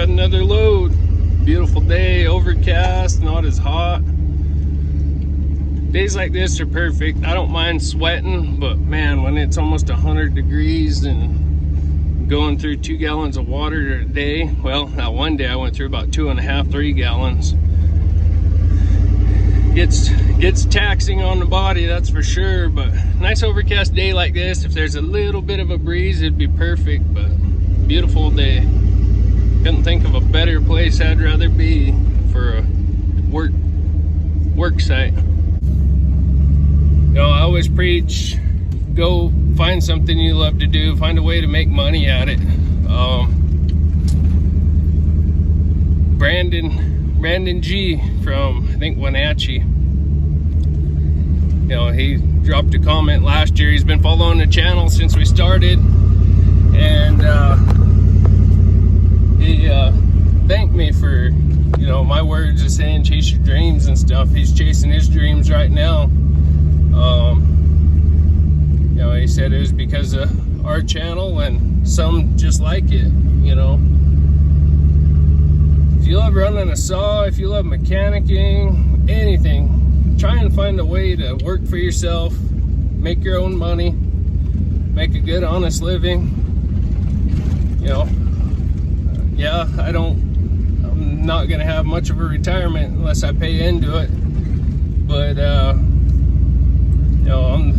got another load. Beautiful day, overcast, not as hot. Days like this are perfect. I don't mind sweating, but man, when it's almost 100 degrees and going through 2 gallons of water a day, well, that one day I went through about 2.5, 3 gallons. Gets taxing on the body, that's for sure. But nice overcast day like this, if there's a little bit of a breeze, it'd be perfect. But beautiful day. Couldn't think of a better place I'd rather be for a work site. You know, I always preach, go find something you love to do, find a way to make money at it. Brandon G from, I think, Wenatchee. You know, he dropped a comment last year. He's been following the channel since we started, and he thanked me for, you know, my words of saying chase your dreams and stuff. He's chasing his dreams right now. You know, he said it was because of our channel and some just like it, you know. If you love running a saw, if you love mechanicking, anything, try and find a way to work for yourself, make your own money, make a good, honest living. You know, yeah, I'm not gonna have much of a retirement unless I pay into it. But you know,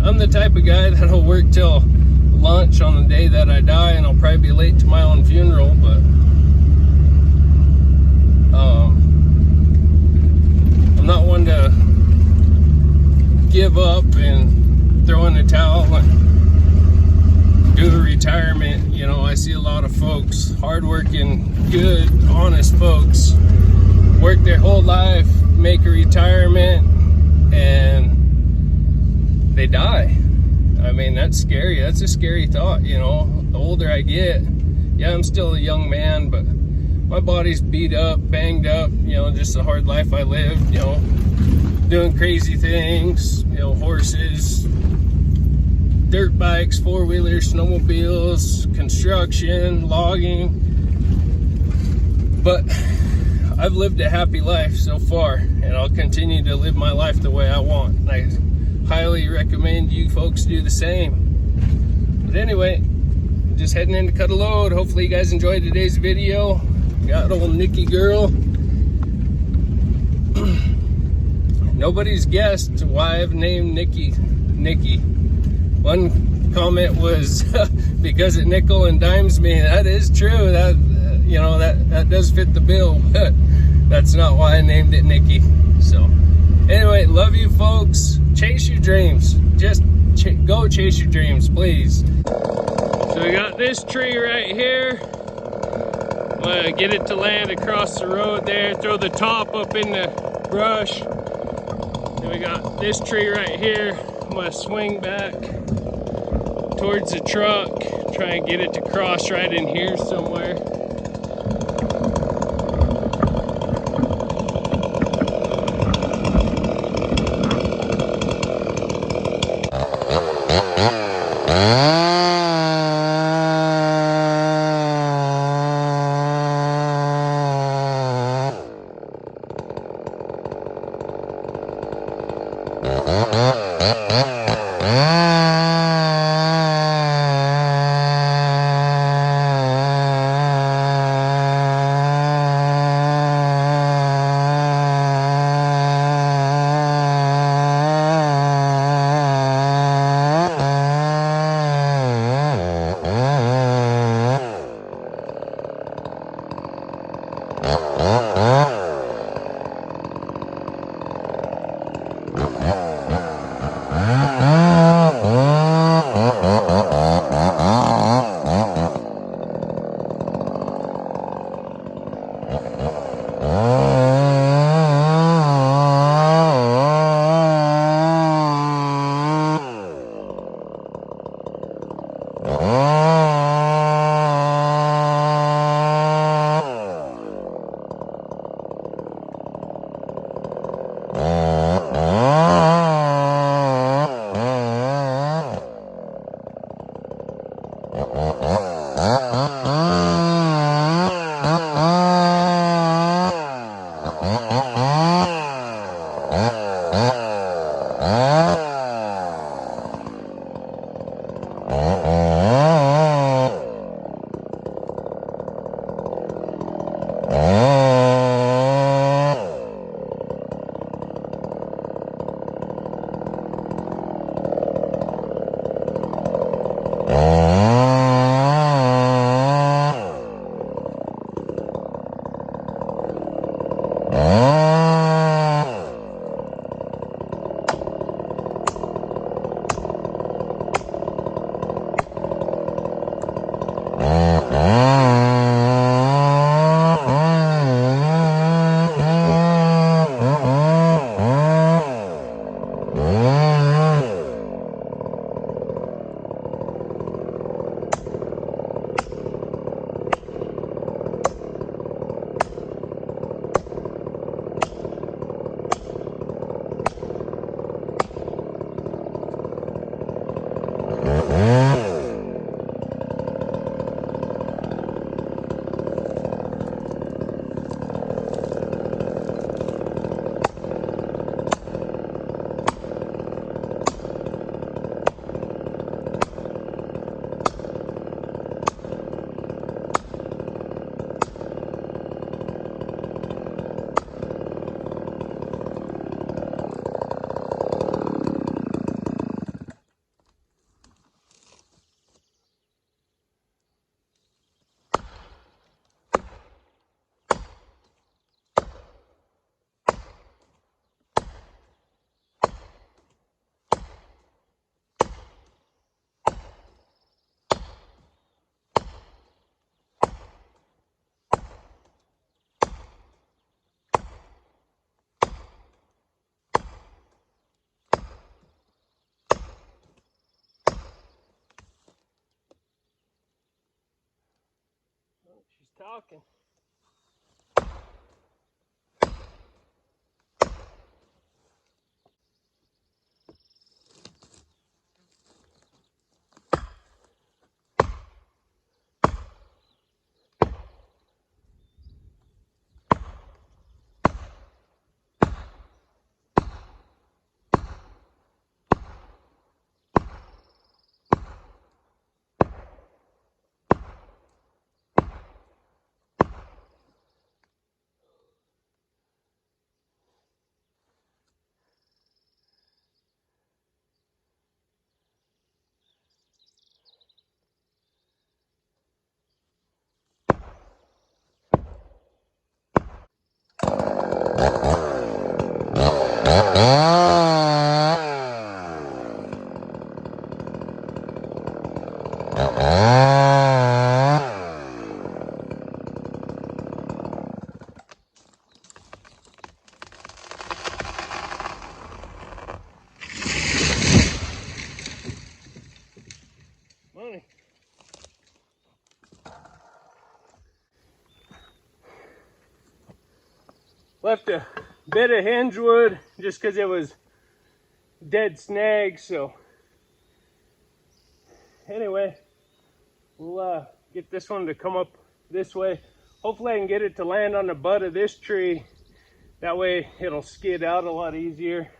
I'm the type of guy that'll work till lunch on the day that I die, and I'll probably be late to my own funeral. But I'm not one to give up and throw in the towel and do a retirement. You know, I see a lot of folks, hardworking, good, honest folks, work their whole life, make a retirement, and they die. I mean, that's scary. That's a scary thought, you know. The older I get, yeah, I'm still a young man, but my body's beat up, banged up, you know, just the hard life I lived, you know, doing crazy things, you know, horses, dirt bikes, four-wheelers, snowmobiles, construction, logging. But I've lived a happy life so far, and I'll continue to live my life the way I want. And I highly recommend you folks do the same. But anyway, just heading in to cut a load. Hopefully you guys enjoyed today's video. Got old Nikki girl. Nobody's guessed why I've named Nikki. One comment was because it nickel and dimes me. That is true. That you know, that does fit the bill, but that's not why I named it Nikki. So anyway, love you folks. Chase your dreams. Just go chase your dreams, please. So we got this tree right here. I'm gonna get it to land across the road there, throw the top up in the brush. Then we got this tree right here. I'm gonna swing back towards the truck, try and get it to cross right in here somewhere. She's talking. Money. Left a bit of hinge wood just because it was dead snag. So anyway, we'll get this one to come up this way. Hopefully I can get it to land on the butt of this tree. That way it'll skid out a lot easier.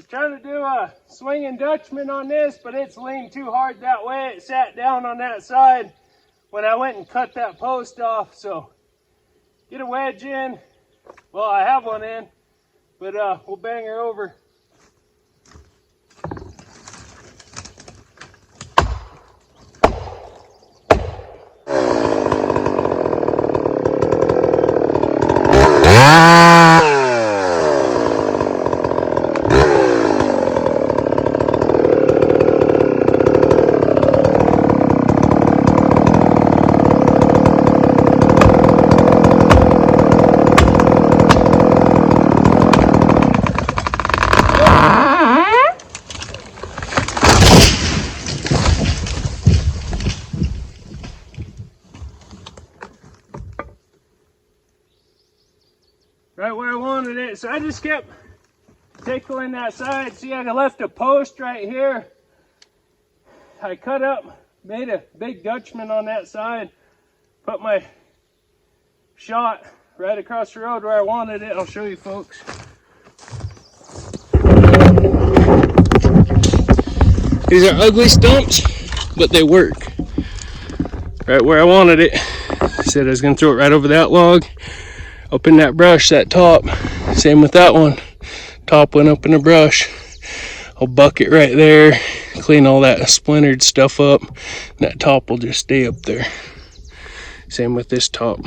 Trying to do a swinging Dutchman on this, but it's leaned too hard that way. It sat down on that side when I went and cut that post off. So get a wedge in. Well, I have one in, but we'll bang her over. Right where I wanted it. So I just kept tickling that side. See, I left a post right here. I cut up, made a big Dutchman on that side, put my shot right across the road where I wanted it. I'll show you folks. These are ugly stumps, but they work. Right where I wanted it. I said I was gonna throw it right over that log. Up in that brush, that top. Same with that one. Top went up in the brush. I'll buck it right there, clean all that splintered stuff up, and that top will just stay up there. Same with this top.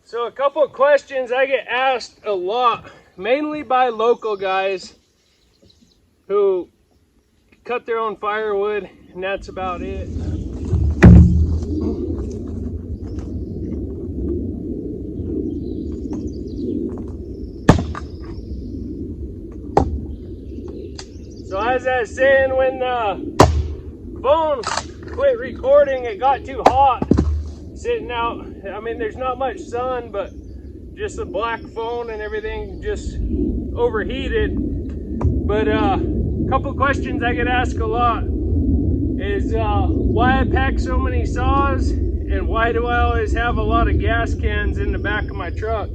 So a couple of questions I get asked a lot, mainly by local guys who cut their own firewood, and that's about it. So as I was saying, when the phone quit recording, it got too hot. Sitting out, I mean, there's not much sun, but just the black phone and everything just overheated. But a couple questions I get asked a lot is why I pack so many saws and why do I always have a lot of gas cans in the back of my truck.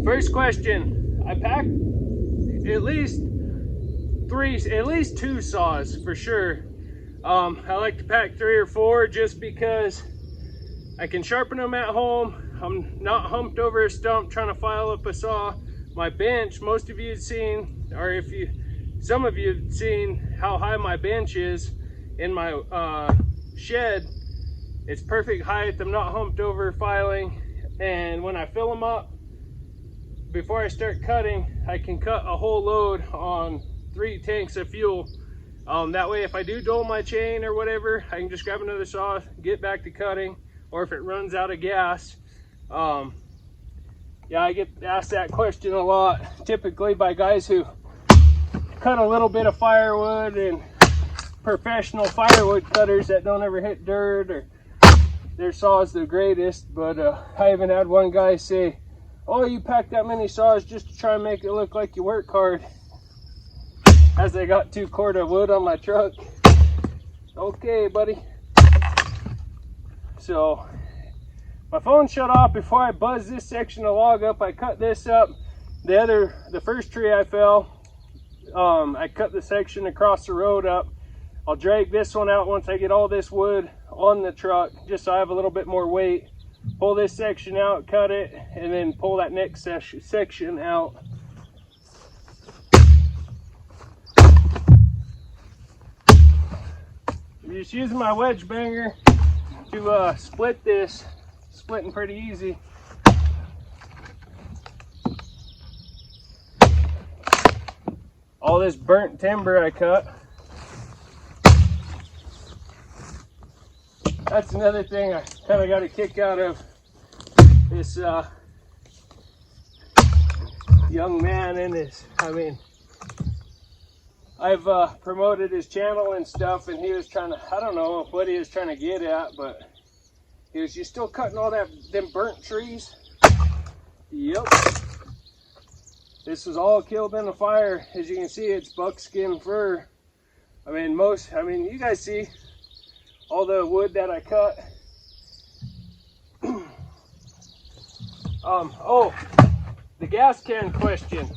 First question, I pack at least two saws for sure. I like to pack 3 or 4 just because I can sharpen them at home. I'm not humped over a stump trying to file up a saw. My bench, most of you have seen, or some of you have seen how high my bench is in my shed. It's perfect height. I'm not humped over filing. And when I fill them up, before I start cutting, I can cut a whole load on 3 tanks of fuel. That way, if I do dull my chain or whatever, I can just grab another saw, get back to cutting, or if it runs out of gas. Yeah, I get asked that question a lot, typically by guys who cut a little bit of firewood and professional firewood cutters that don't ever hit dirt, or their saw's the greatest. But I even had one guy say, "Oh, you pack that many saws just to try and make it look like you work hard," as I got 2 cord of wood on my truck. Okay, buddy. So my phone shut off before I buzzed this section of log up. I cut this up. The first tree I fell, I cut the section across the road up. I'll drag this one out once I get all this wood on the truck, just so I have a little bit more weight. pull this section out, cut it, and then pull that next section out. I'm just using my wedge banger to split this, splitting pretty easy. All this burnt timber I cut. That's another thing I kind of got a kick out of this young man in this. I mean, I've promoted his channel and stuff, and he was trying to, I don't know what he was trying to get at, but he was, you still cutting all them burnt trees? Yep. This was all killed in a fire. As you can see, it's buckskin fir. I mean, you guys see all the wood that I cut. Oh, the gas can question.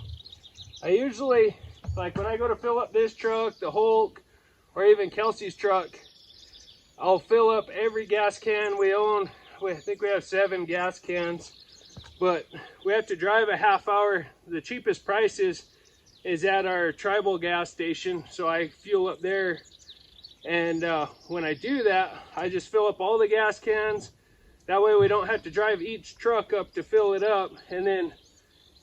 I usually, like when I go to fill up this truck, the Hulk, or even Kelsey's truck, I'll fill up every gas can we own. I think we have 7 gas cans, but we have to drive a half hour. The cheapest price is at our tribal gas station, so I fuel up there. And when I do that, I just fill up all the gas cans. That way we don't have to drive each truck up to fill it up. And then,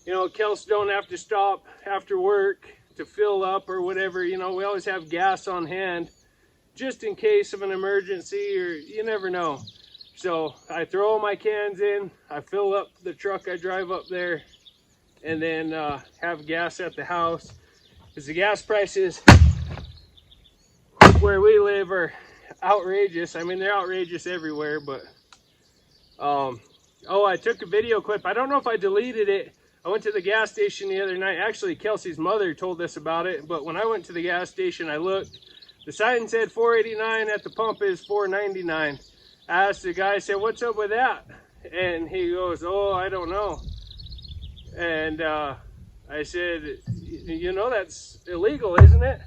you know, Kels don't have to stop after work to fill up or whatever. You know, we always have gas on hand just in case of an emergency, or you never know. So I throw all my cans in, I fill up the truck I drive up there, and then have gas at the house. Because the gas prices where we live are outrageous. I mean, they're outrageous everywhere, but oh, I took a video clip. I don't know if I deleted it. I went to the gas station the other night. Actually, Kelsey's mother told us about it, but when I went to the gas station, I looked. The sign said $4.89, at the pump is $4.99. I asked the guy, I said, what's up with that? And he goes, oh, I don't know. And I said, you know, that's illegal, isn't it?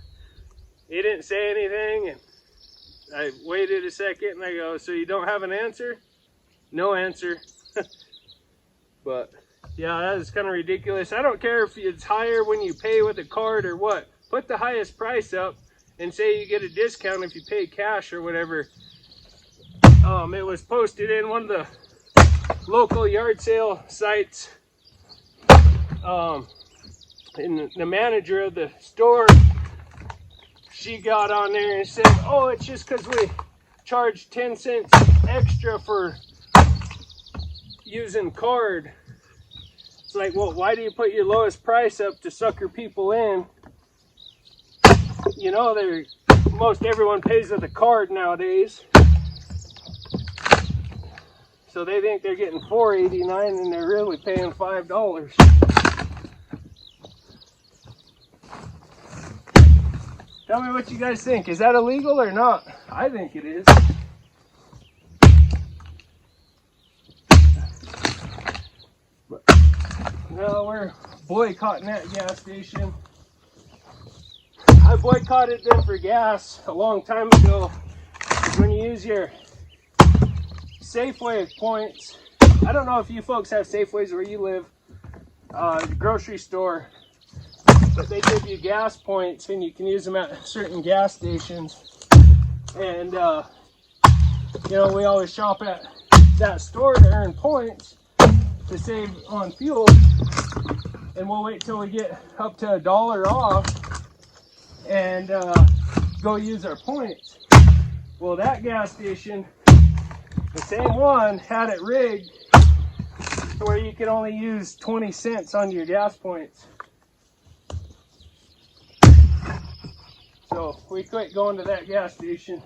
He didn't say anything, and I waited a second, and I go, so you don't have an answer? No answer. But yeah, that is kind of ridiculous. I don't care if it's higher when you pay with a card or what. Put the highest price up and say you get a discount if you pay cash or whatever. It was posted in one of the local yard sale sites. And the manager of the store, she got on there and said, oh, it's just because we charge 10 cents extra for using card. It's like, well, why do you put your lowest price up to sucker people in? You know, most everyone pays with a card nowadays. So they think they're getting $4.89 and they're really paying $5. Tell me what you guys think. Is that illegal or not? I think it is. But, no, we're boycotting that gas station. I boycotted them for gas a long time ago. When you use your Safeway points, I don't know if you folks have Safeways where you live, the grocery store, but they give you gas points and you can use them at certain gas stations. And you know, we always shop at that store to earn points to save on fuel, and we'll wait till we get up to $1 off and go use our points. Well, that gas station, the same one, had it rigged to where you could only use 20 cents on your gas points. So we quit going to that gas station.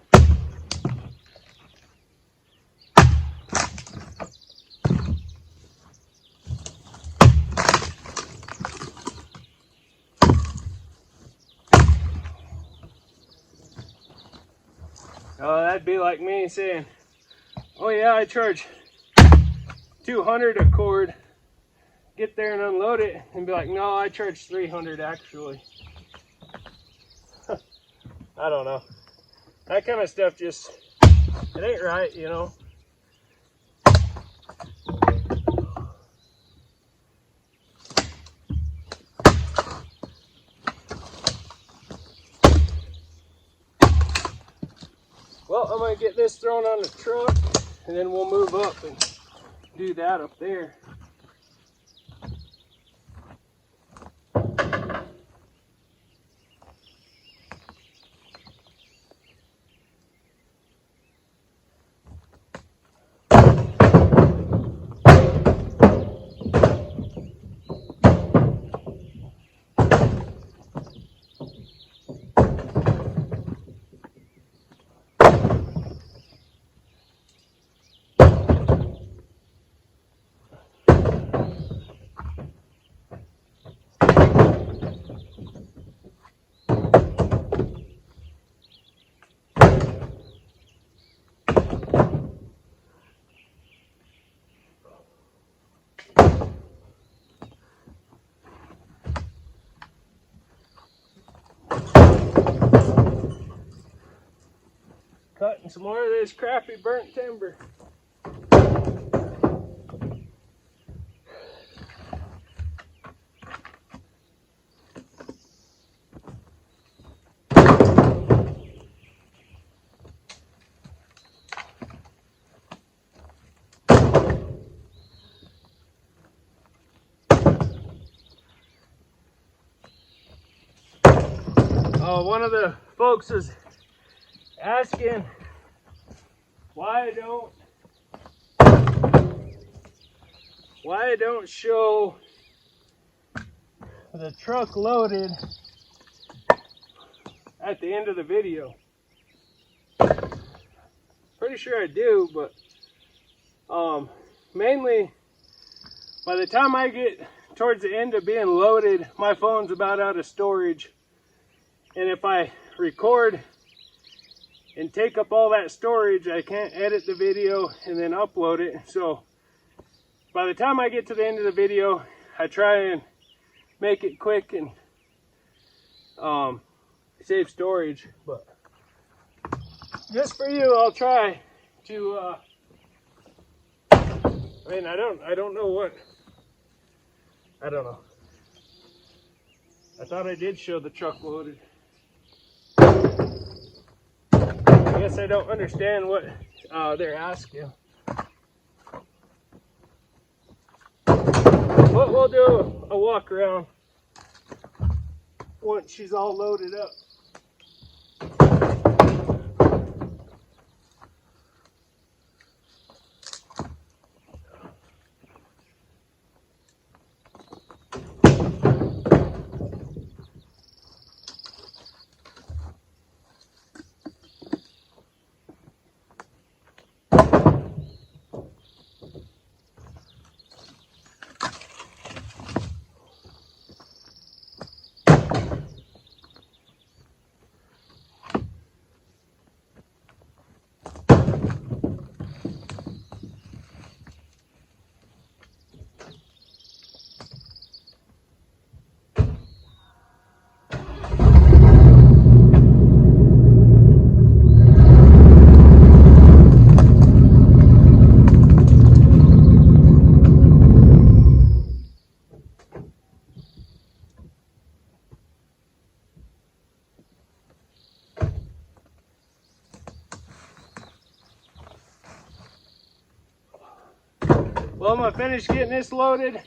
That'd be like me saying, oh yeah, I charge $200 a cord. Get there and unload it and be like, no, I charge $300 actually. I don't know. That kind of stuff just, it ain't right, you know. get this thrown on the truck, and then we'll move up and do that up there. Cutting some more of this crappy burnt timber. One of the folks was asking why I don't show the truck loaded at the end of the video. Pretty sure I do, but mainly by the time I get towards the end of being loaded, my phone's about out of storage. And if I record and take up all that storage, I can't edit the video and then upload it. So by the time I get to the end of the video, I try and make it quick and save storage. But just for you, I'll try to I mean, I don't know what, I don't know. I thought I did show the truck loaded. I guess I don't understand what they're asking. But we'll do a walk around once she's all loaded up. Well, I'm gonna finish getting this loaded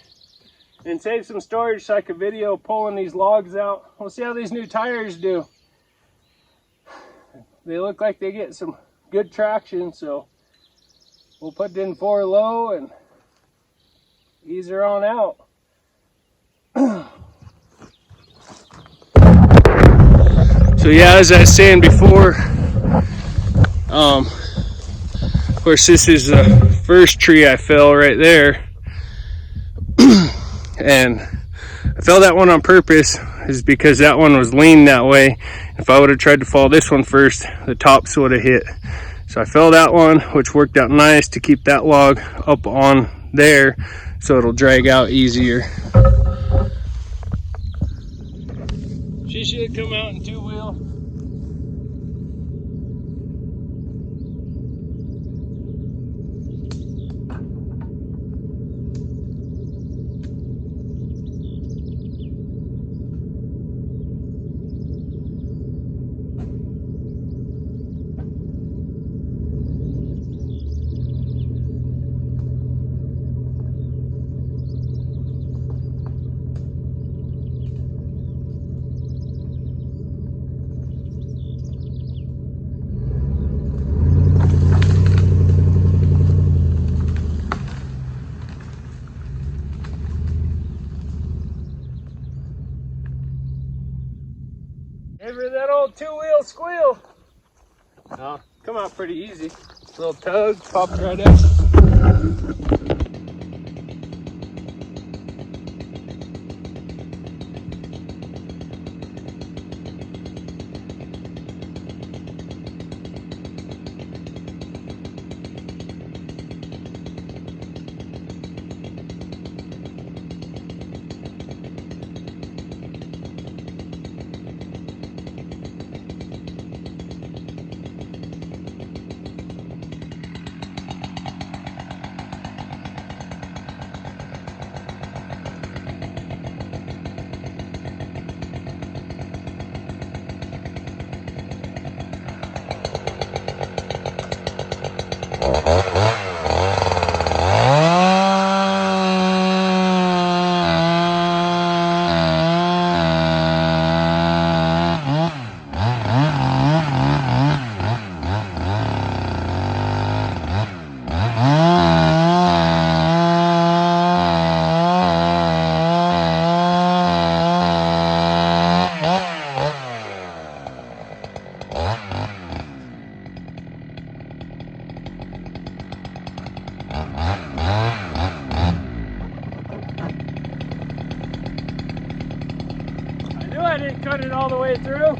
and save some storage so I can video pulling these logs out. We'll see how these new tires do. They look like they get some good traction, so we'll put it in 4 low and ease her on out. So yeah, as I was saying before, of course this is the first tree I fell right there. And I fell that one on purpose, is because that one was leaned that way. If I would have tried to fall this one first, the tops would have hit. So I fell that one, which worked out nice to keep that log up on there so it'll drag out easier. She should come out in 2-wheel. two-wheel squeal. Oh, come out pretty easy. Little tug, popped right out. I didn't cut it all the way through.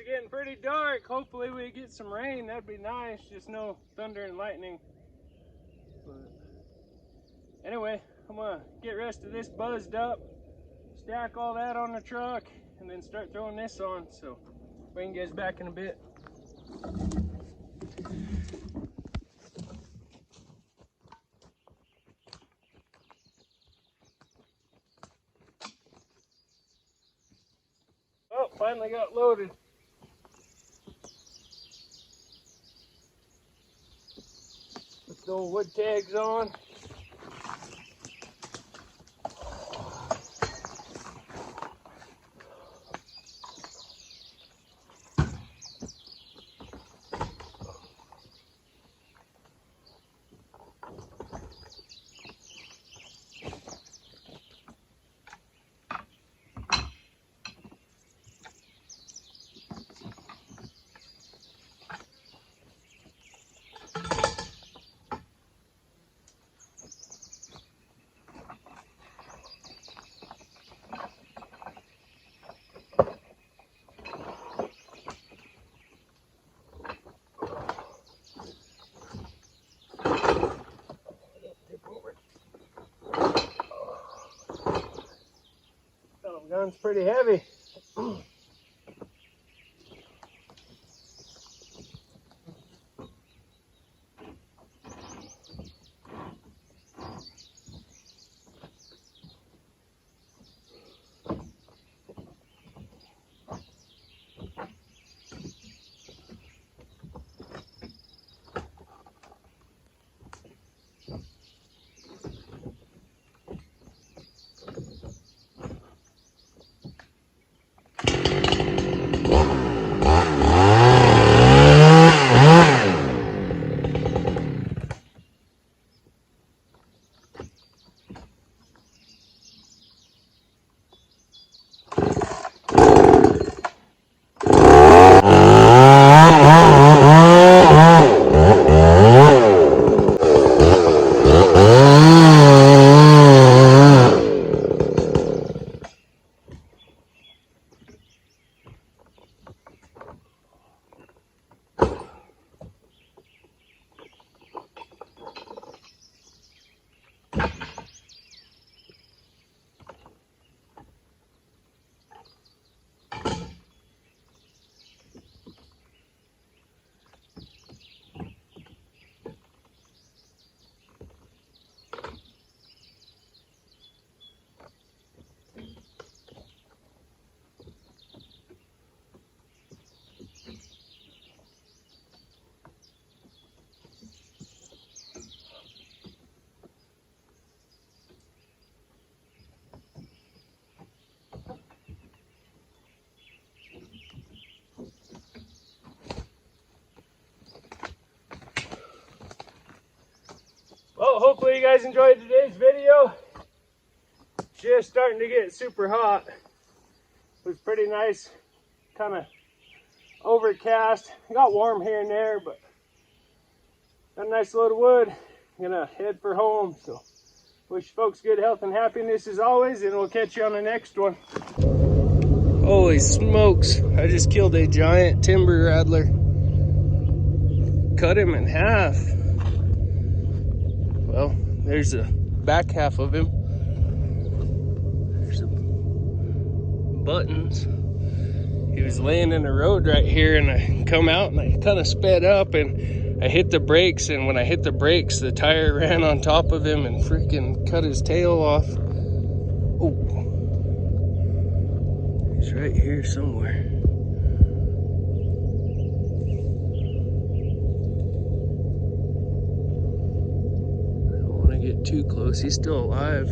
getting pretty dark. Hopefully we get some rain. That'd be nice. Just no thunder and lightning. But anyway, I'm gonna get the rest of this buzzed up, stack all that on the truck, and then start throwing this on. So bring you guys back in a bit. Oh, finally got loaded. Put the old wood tags on. Gun's pretty heavy. Well, hopefully you guys enjoyed today's video. Just starting to get super hot. It was pretty nice, kind of overcast. It got warm here and there, but got a nice load of wood. I'm gonna head for home. So wish folks good health and happiness as always, and we'll catch you on the next one. Holy smokes, I just killed a giant timber rattler. Cut him in half. Well, there's the back half of him. There's the buttons. He was laying in the road right here, and I come out and I kind of sped up and I hit the brakes, and when I hit the brakes, the tire ran on top of him and freaking cut his tail off. Oh, he's right here somewhere. Get too close. He's still alive.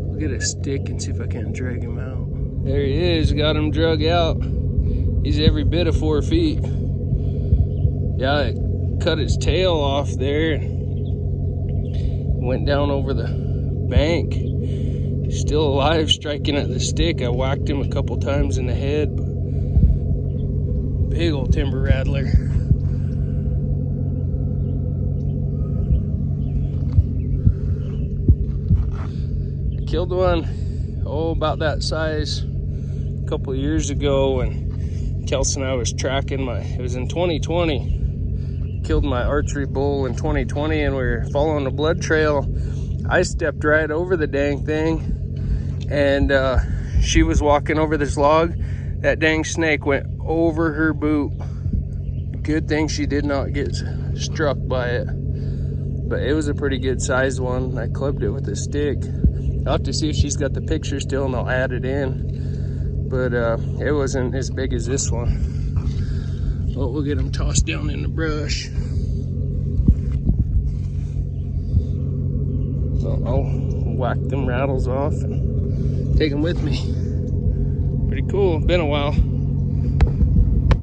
I'll get a stick and see if I can't drag him out. There he is. Got him drug out. He's every bit of 4 feet. Yeah, I cut his tail off there and went down over the bank. He's still alive, striking at the stick. I whacked him a couple times in the head. Big old timber rattler. Killed one, oh, about that size. couple of years ago, and Kelsey and I was tracking it was in 2020, killed my archery bull in 2020, and we were following a blood trail. I stepped right over the dang thing, and she was walking over this log. That dang snake went over her boot. Good thing she did not get struck by it, but it was a pretty good sized one. I clubbed it with a stick. I'll have to see if she's got the picture still, and I'll add it in, but it wasn't as big as this one. Well, we'll get them tossed down in the brush. So I'll whack them rattles off and take them with me. Pretty cool. Been a while.